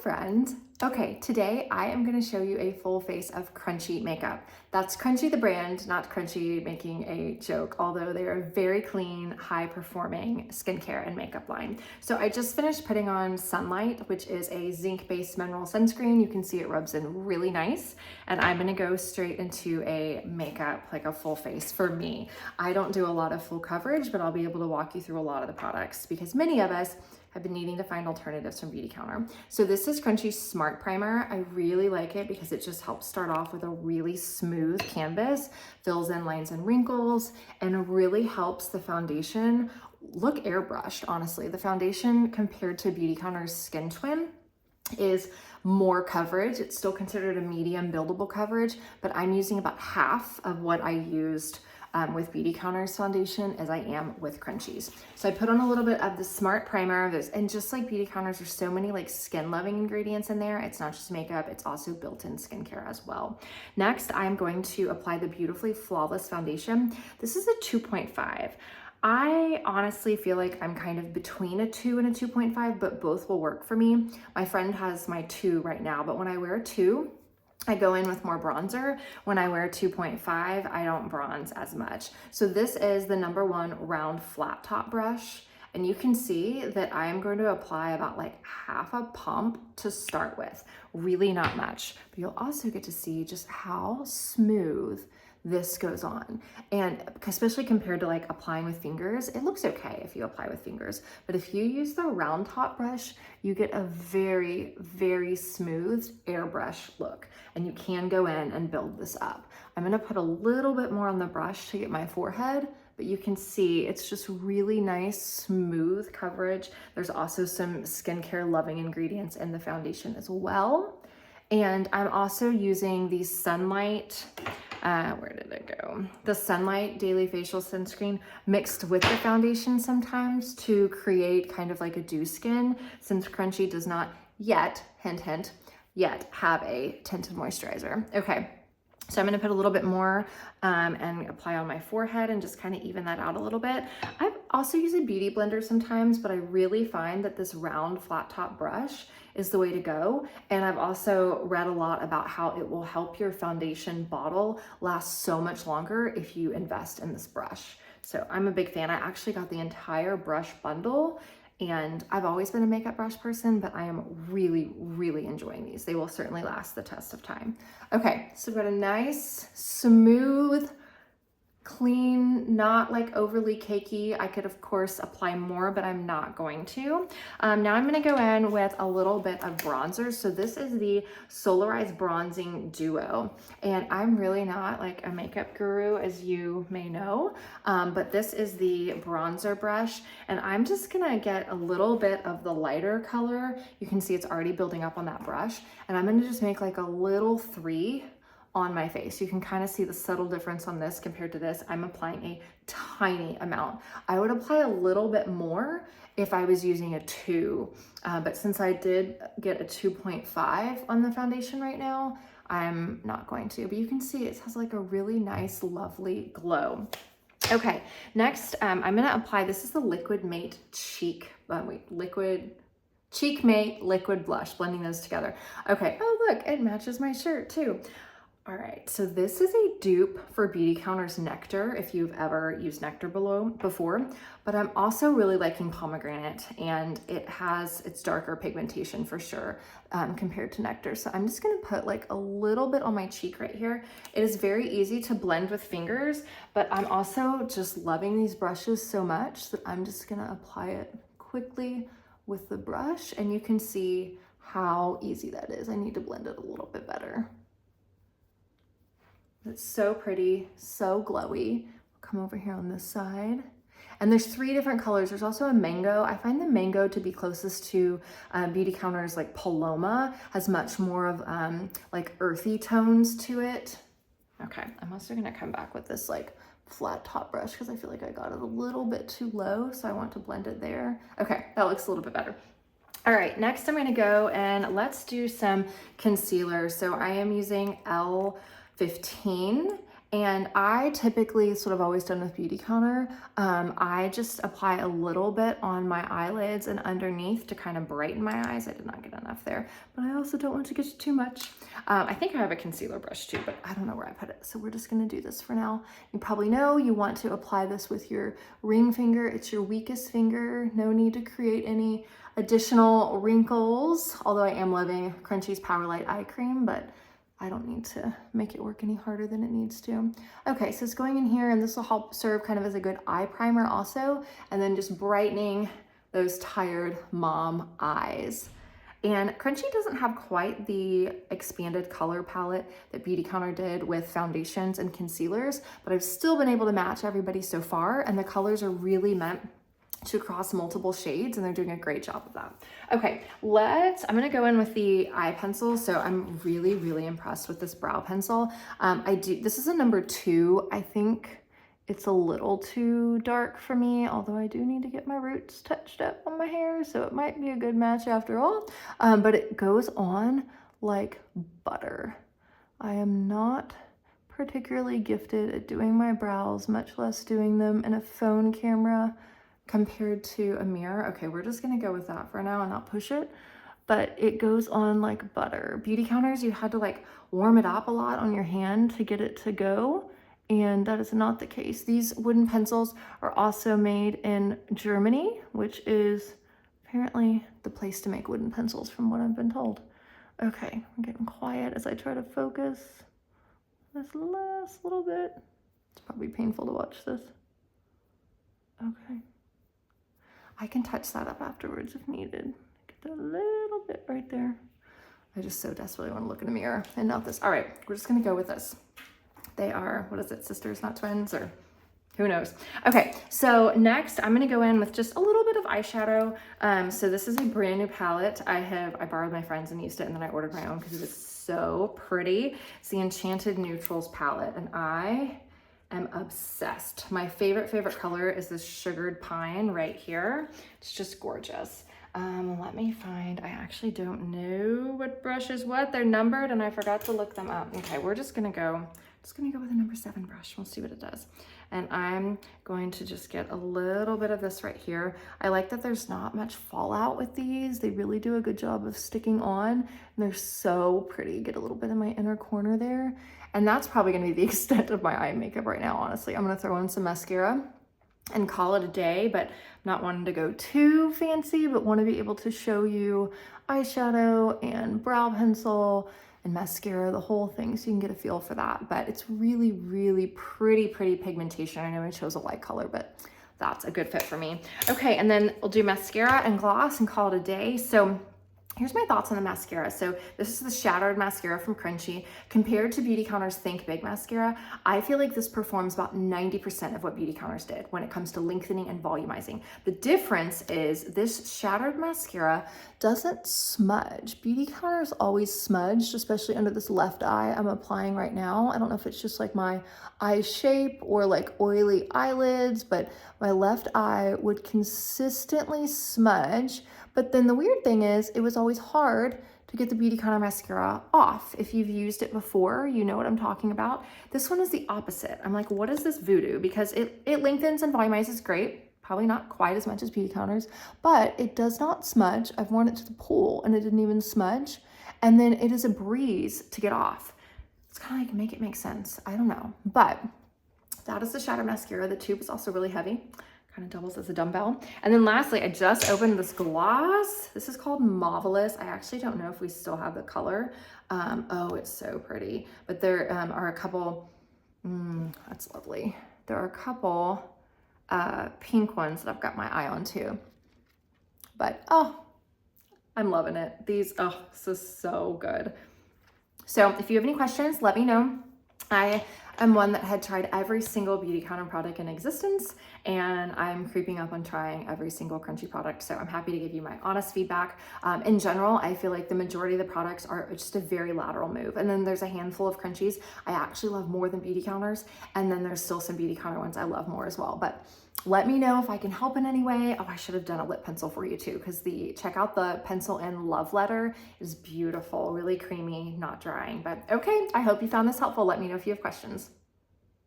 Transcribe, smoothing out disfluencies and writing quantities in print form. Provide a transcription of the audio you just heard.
friend. Okay, today I am going to show you a full face of Crunchi makeup. That's Crunchi the brand, not Crunchi making a joke, although they are a very clean, high-performing skincare and makeup line. So I just finished putting on Sunlight, which is a zinc-based mineral sunscreen. You can see it rubs in really nice. And I'm going to go straight into a makeup, like a full face for me. I don't do a lot of full coverage, but I'll be able to walk you through a lot of the products because many of us have been needing to find alternatives from Beautycounter. So this is Crunchi's Smart Primer. I really like it because it just helps start off with a really smooth canvas, fills in lines and wrinkles, and really helps the foundation look airbrushed, honestly. The foundation compared to Beautycounter's Skin Twin is more coverage. It's still considered a medium buildable coverage, but I'm using about half of what I used with Beautycounter's foundation as I am with Crunchi's. So I put on a little bit of the Smart Primer, and just like Beautycounter's, there's so many like skin loving ingredients in there. It's not just makeup, it's also built-in skincare as well. Next, I'm going to apply the Beautifully Flawless foundation. This is a 2.5. I honestly feel like I'm kind of between a 2 and a 2.5, but both will work for me. My friend has my 2 right now, but when I wear a 2, I go in with more bronzer. When I wear 2.5, I don't bronze as much. So this is the #1 round flat top brush. And you can see that I'm going to apply about like half a pump to start with. Really not much, but you'll also get to see just how smooth this goes on. And especially compared to like applying with fingers, it looks okay if you apply with fingers. But if you use the round top brush, you get a very, very smooth airbrush look. And you can go in and build this up. I'm gonna put a little bit more on the brush to get my forehead, but you can see it's just really nice, smooth coverage. There's also some skincare loving ingredients in the foundation as well. And I'm also using the Sunlight, where did it go? The Sunlight Daily Facial Sunscreen mixed with the foundation sometimes to create kind of like a dew skin, since Crunchi does not yet, hint, hint, yet have a tinted moisturizer. Okay. So I'm gonna put a little bit more and apply on my forehead and just kind of even that out a little bit. I also use a beauty blender sometimes, but I really find that this round flat top brush is the way to go. And I've also read a lot about how it will help your foundation bottle last so much longer if you invest in this brush. So I'm a big fan. I actually got the entire brush bundle. And I've always been a makeup brush person, but I am really, really enjoying these. They will certainly last the test of time. Okay, so we've got a nice, smooth, clean, not like overly cakey. I could of course apply more, but I'm not going to. Now I'm gonna go in with a little bit of bronzer. So this is the Solarise Bronzing Duo. And I'm really not like a makeup guru, as you may know, but this is the bronzer brush. And I'm just gonna get a little bit of the lighter color. You can see it's already building up on that brush. And I'm gonna just make like a little 3 on my face. You can kind of see the subtle difference on this compared to this. I'm applying a tiny amount. I would apply a little bit more if I was using a 2, but since I did get a 2.5 on the foundation right now, I'm not going to. But you can see it has like a really nice, lovely glow. Okay, next I'm gonna apply, this is the Cheekmate Liquid Blush, blending those together. Okay, oh look, it matches my shirt too. All right, so this is a dupe for Beautycounter's Nectar, if you've ever used Nectar before, but I'm also really liking Pomegranate, and it's darker pigmentation for sure compared to Nectar. So I'm just gonna put like a little bit on my cheek right here. It is very easy to blend with fingers, but I'm also just loving these brushes so much that I'm just gonna apply it quickly with the brush, and you can see how easy that is. I need to blend it a little bit better. It's so pretty, so glowy. Come over here on this side. And there's 3 different colors. There's also a mango. I find the mango to be closest to Beautycounter's like Paloma, has much more of like earthy tones to it. Okay, I'm also gonna come back with this like flat top brush because I feel like I got it a little bit too low, so I want to blend it there. Okay, that looks a little bit better. All right, next I'm gonna go and let's do some concealer. So I am using L15 And I typically, sort of always done with Beautycounter, I just apply a little bit on my eyelids and underneath to kind of brighten my eyes. I did not get enough there, but I also don't want to get too much. I think I have a concealer brush too, but I don't know where I put it. So we're just gonna do this for now. You probably know you want to apply this with your ring finger. It's your weakest finger. No need to create any additional wrinkles, although I am loving Crunchi's Power Light Eye Cream, but I don't need to make it work any harder than it needs to. Okay, so it's going in here, and this will help serve kind of as a good eye primer also, and then just brightening those tired mom eyes. And Crunchi doesn't have quite the expanded color palette that Beautycounter did with foundations and concealers, but I've still been able to match everybody so far, and the colors are really meant to cross multiple shades, and they're doing a great job of that. Okay, I'm gonna go in with the eye pencil. So I'm really, really impressed with this brow pencil. This is a number 2. I think it's a little too dark for me, although I do need to get my roots touched up on my hair, so it might be a good match after all. But it goes on like butter. I am not particularly gifted at doing my brows, much less doing them in a phone camera compared to a mirror. Okay, we're just gonna go with that for now and not push it, but it goes on like butter. Beautycounters, you had to like warm it up a lot on your hand to get it to go, and that is not the case. These wooden pencils are also made in Germany, which is apparently the place to make wooden pencils from what I've been told. Okay, I'm getting quiet as I try to focus this last little bit. It's probably painful to watch this. Okay. I can touch that up afterwards if needed. Get that little bit right there. I just so desperately want to look in the mirror and not this. All right, we're just gonna go with this. They are, what is it, sisters, not twins, or who knows? Okay, so next I'm gonna go in with just a little bit of eyeshadow. So this is a brand new palette. I borrowed my friend's and used it, and then I ordered my own because it was so pretty. It's the Enchanted Neutrals palette, and I am obsessed. My favorite color is this sugared pine right here. It's just gorgeous. Let me find, I actually don't know what brush is what. They're numbered and I forgot to look them up. Okay, we're just gonna go with a number 7 brush. We'll see what it does. And I'm going to just get a little bit of this right here. I like that there's not much fallout with these. They really do a good job of sticking on, and they're so pretty. Get a little bit in my inner corner there. And that's probably gonna be the extent of my eye makeup right now, honestly. I'm gonna throw in some mascara and call it a day, but not wanting to go too fancy, but wanna be able to show you eyeshadow and brow pencil and mascara, the whole thing, so you can get a feel for that. But it's really, really pretty pigmentation. I know I chose a light color, but that's a good fit for me. Okay, and then we'll do mascara and gloss and call it a day. So here's my thoughts on the mascara. So this is the Shattered Mascara from Crunchi. Compared to Beautycounter's Think Big Mascara, I feel like this performs about 90% of what Beautycounter's did when it comes to lengthening and volumizing. The difference is this Shattered Mascara doesn't smudge. Beautycounter's always smudged, especially under this left eye I'm applying right now. I don't know if it's just like my eye shape or like oily eyelids, but my left eye would consistently smudge. But then the weird thing is, it was always hard to get the Beautycounter mascara off. If you've used it before, you know what I'm talking about. This one is the opposite. I'm like, what is this voodoo? Because it lengthens and volumizes great. Probably not quite as much as Beautycounter's, but it does not smudge. I've worn it to the pool and it didn't even smudge. And then it is a breeze to get off. It's kind of like, make it make sense. I don't know, but that is the Shattered Mascara. The tube is also really heavy. Kind of doubles as a dumbbell. And then lastly, I just opened this gloss. This is called Mauvolous. I actually don't know if we still have the color. Oh, it's so pretty. But there are a couple, that's lovely. There are a couple pink ones that I've got my eye on too. But, oh, I'm loving it. These, oh, this is so good. So if you have any questions, let me know. I am one that had tried every single Beautycounter product in existence, and I'm creeping up on trying every single Crunchi product. So I'm happy to give you my honest feedback. In general, I feel like the majority of the products are just a very lateral move. And then there's a handful of Crunchies I actually love more than Beautycounters. And then there's still some Beautycounter ones I love more as well. But let me know if I can help in any way. Oh, I should have done a lip pencil for you too, because check out the pencil in Love Letter. Is beautiful, really creamy, not drying. But okay, I hope you found this helpful. Let me know if you have questions.